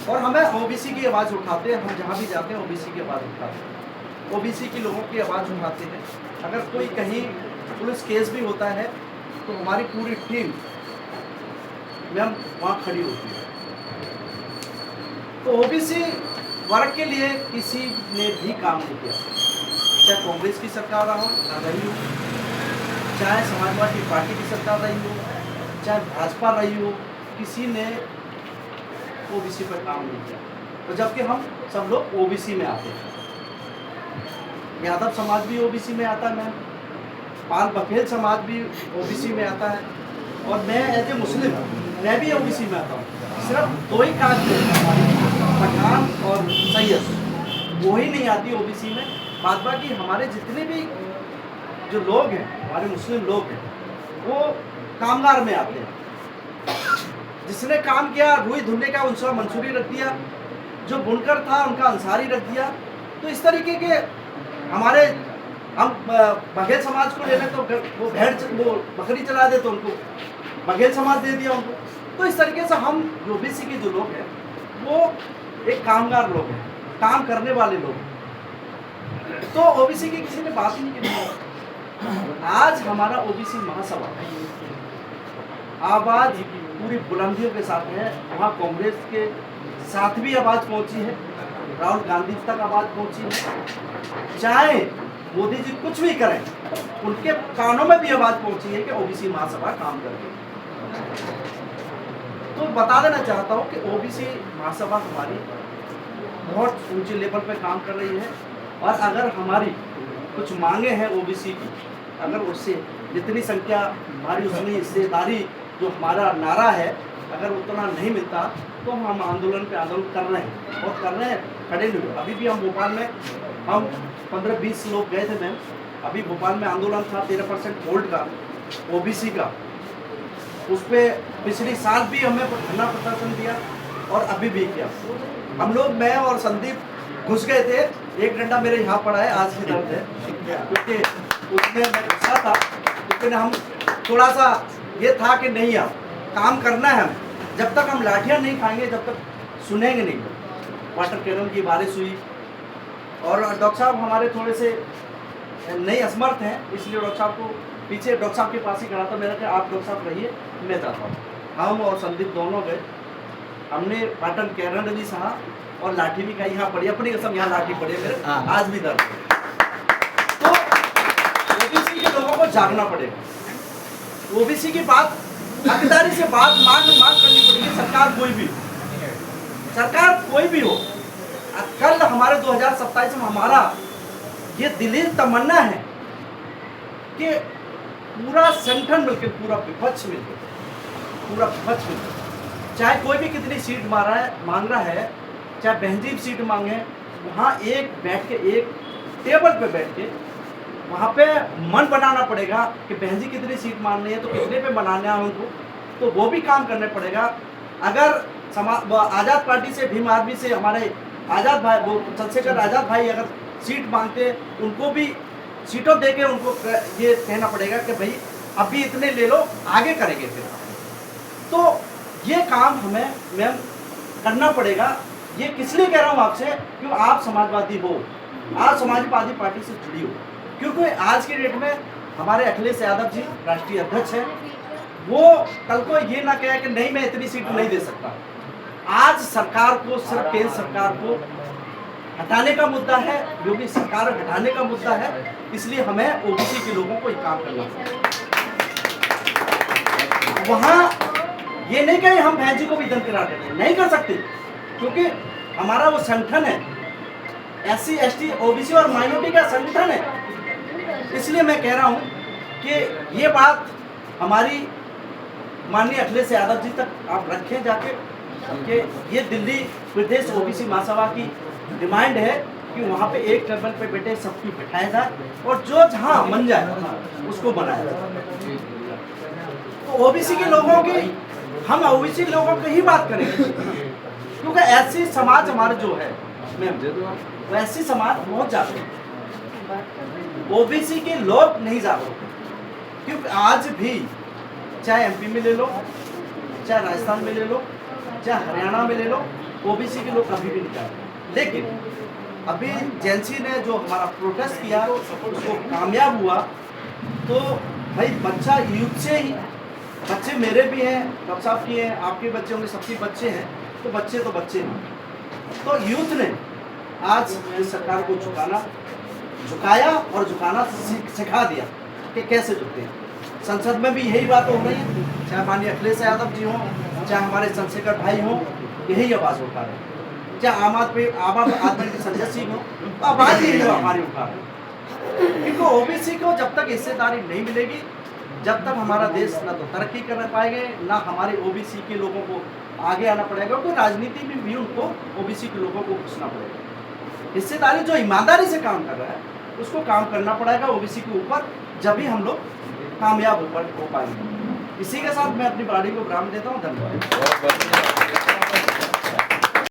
और हमें ओबीसी की आवाज़ उठाते हैं, हम जहाँ भी जाते हैं ओबीसी की आवाज़ उठाते हैं, ओबीसी के लोगों की आवाज़ उठाते हैं। अगर कोई कहीं पुलिस केस भी होता है तो हमारी पूरी टीम मैम वहाँ खड़ी होती है। तो ओबीसी वर्ग के लिए किसी ने भी काम नहीं किया, चाहे कांग्रेस की सरकार रही हो, चाहे समाजवादी पार्टी की सरकार रही हो, चाहे भाजपा रही हो, किसी ने ओबीसी पर काम नहीं किया। तो जबकि हम सब लोग ओबीसी में आते हैं, यादव समाज भी ओबीसी में आता है मैम, पाल बघेल समाज भी ओबीसी में आता है, और मैं एज ए मुस्लिम मैं भी ओबीसी में आता हूँ। सिर्फ दो ही कास्ट पठान और सैयद, वो ही नहीं आती ओबीसी में। बाद बाकी हमारे जितने भी जो लोग हैं, हमारे मुस्लिम लोग हैं, वो कामगार में आते हैं। जिसने काम किया रुई धुलने का उनका मंसूरी रख दिया, जो बुनकर था उनका अंसारी रख दिया। तो इस तरीके के हमारे हम बघेल समाज को ले लें तो वो वो बकरी चला दे तो उनको बघेल समाज दे दिया उनको। तो इस तरीके से हम ओबीसी के जो लोग हैं वो एक कामगार लोग हैं, काम करने वाले लोग हैं। तो ओबीसी की किसी ने बात ही नहीं की। आज हमारा ओबीसी महासभा आवाज पूरी बुलंदियों के साथ है। वहाँ कांग्रेस के साथ भी आवाज पहुंची है, राहुल गांधी तक आवाज पहुंची है, चाहे मोदी जी कुछ भी करें उनके कानों में भी आवाज पहुंची है कि ओबीसी महासभा काम करके। तो बता देना चाहता हूं कि ओबीसी महासभा हमारी बहुत ऊंचे लेवल पे काम कर रही है, और अगर हमारी कुछ मांगे हैं ओबीसी की, अगर उससे जितनी संख्या हमारी उतनी हिस्सेदारी जो हमारा नारा है, अगर उतना नहीं मिलता तो हम आंदोलन पे आंदोलन कर रहे हैं और कर रहे हैं, खड़े नहीं हुए। अभी भी हम भोपाल में हम 15-20 लोग गए थे मैम। अभी भोपाल में आंदोलन था 13% होल्ड का ओबीसी का, उस पर पिछले साल भी हमें धरना प्रदर्शन दिया और अभी भी किया। हम लोग, मैं और संदीप घुस गए थे, एक डंडा मेरे यहाँ पड़ा है, आज भी दर्द है, क्योंकि उसमें मैं घुसा था। लेकिन हम थोड़ा सा ये था कि नहीं, अब काम करना है, हम जब तक हम लाठियाँ नहीं खाएंगे जब तक सुनेंगे नहीं। वाटर कैनन की बारिश हुई और डॉक्टर साहब हमारे थोड़े से नहीं असमर्थ हैं, इसलिए डॉक्टर साहब को पीछे डॉक्टर साहब के पास ही खड़ा था। मैंने कहा आप डॉक्टर साहब रहिए, मैं जाता हूँ। हम और संदीप दोनों गए, हमने वाटर कैनन भी सहा और लाठी भी खाई। यहाँ पड़ी, अपनी कसम यहाँ लाठी पड़ी मेरे, आज भी दर्द। तो ओबीसी के लोगों को जागना पड़ेगा, ओबीसी की बात हकदारी से बात मांग करनी पड़ेगी। सरकार कोई भी हो। कल हमारे 2027 में हमारा ये दिली तमन्ना है कि पूरा संगठन मिलकर, पूरा विपक्ष मिलकर, चाहे कोई भी कितनी सीट मांग रहा है, चाहे बहनजीब सीट मांगे, वहाँ एक बैठ के, एक टेबल पे बैठ के वहाँ पे मन बनाना पड़ेगा कि बहन जी कितनी सीट मांगनी है तो कितने पे बनाना है उनको, तो वो भी काम करने पड़ेगा। अगर आज़ाद पार्टी से, भीम आर्मी से हमारे आज़ाद भाई, वो चंद्रशेखर आज़ाद भाई अगर सीट मांगते, उनको भी सीटों दे के उनको ये कहना पड़ेगा कि भाई अभी इतने ले लो, आगे करेंगे फिर। तो ये काम हमें मैम करना पड़ेगा। ये किस लिए कह रहा हूँ आपसे, क्यों आप समाजवादी हो, आप समाजवादी पार्टी से जुड़ी हो। क्योंकि आज के डेट में हमारे अखिलेश यादव जी राष्ट्रीय अध्यक्ष हैं, वो कल को ये ना कहे कि नहीं मैं इतनी सीट नहीं दे सकता। आज सरकार को, सिर्फ केंद्र सरकार को हटाने का मुद्दा है, योगी सरकार हटाने का मुद्दा है, इसलिए हमें ओबीसी के लोगों को ये काम करना है। वहाँ ये नहीं कहे हम बहन जी को भी दंड करा देते, नहीं कर सकते, क्योंकि हमारा वो संगठन है, SC ST OBC और माइनॉरिटी का संगठन है। इसलिए मैं कह रहा हूँ कि ये बात हमारी माननीय अखिलेश यादव जी तक आप रखें जाके, कि ये दिल्ली प्रदेश ओबीसी महासभा की डिमांड है कि वहाँ पे एक टेबल पे बैठे सबको बैठाया जाए और जो जहाँ मन जाए उसको बनाया जाए। तो ओबीसी के लोगों की, हम ओबीसी लोगों की ही बात करेंगे, क्योंकि ऐसी समाज हमारे जो है वैसी समाज बहुत जाते हैं, ओबीसी के लोग नहीं जाते। क्योंकि आज भी चाहे MP में ले लो, चाहे राजस्थान में ले लो, चाहे हरियाणा में ले लो, ओबीसी के लोग कभी भी नहीं चाहते। लेकिन अभी जेंसी ने जो हमारा प्रोटेस्ट किया उसको कामयाब हुआ, तो भाई बच्चा यूथ से ही, बच्चे मेरे भी हैं, डॉक्टर साहब की हैं, आपके बच्चे होंगे, सबके बच्चे हैं, तो बच्चे हैं। तो यूथ ने आज इस सरकार को झुकाया और झुकाना सिखा दिया कि कैसे झुकते हैं। संसद में भी यही बात हो रही है, चाहे माननीय अखिलेश यादव जी हों, चाहे हमारे चंद्रशेखर भाई हों, यही आवाज़ उठा रहे हैं। चाहे आम आदमी के संजय सिंह हो, तो आवाज़ यही हमारी उठा रहे हैं। क्योंकि ओबीसी को जब तक हिस्सेदारी नहीं मिलेगी, जब तक हमारा देश ना तो तरक्की कर पाएंगे, ना हमारे ओबीसी के लोगों को आगे आना पड़ेगा, क्योंकि राजनीति में भी उनको ओबीसी के लोगों को घुसना पड़ेगा। हिस्सेदारी जो ईमानदारी से काम कर रहा है उसको काम करना पड़ेगा ओबीसी के ऊपर, जब भी हम लोग कामयाब हो पाएंगे। इसी के साथ मैं अपनी बाड़ी को विराम देता हूँ। धन्यवाद।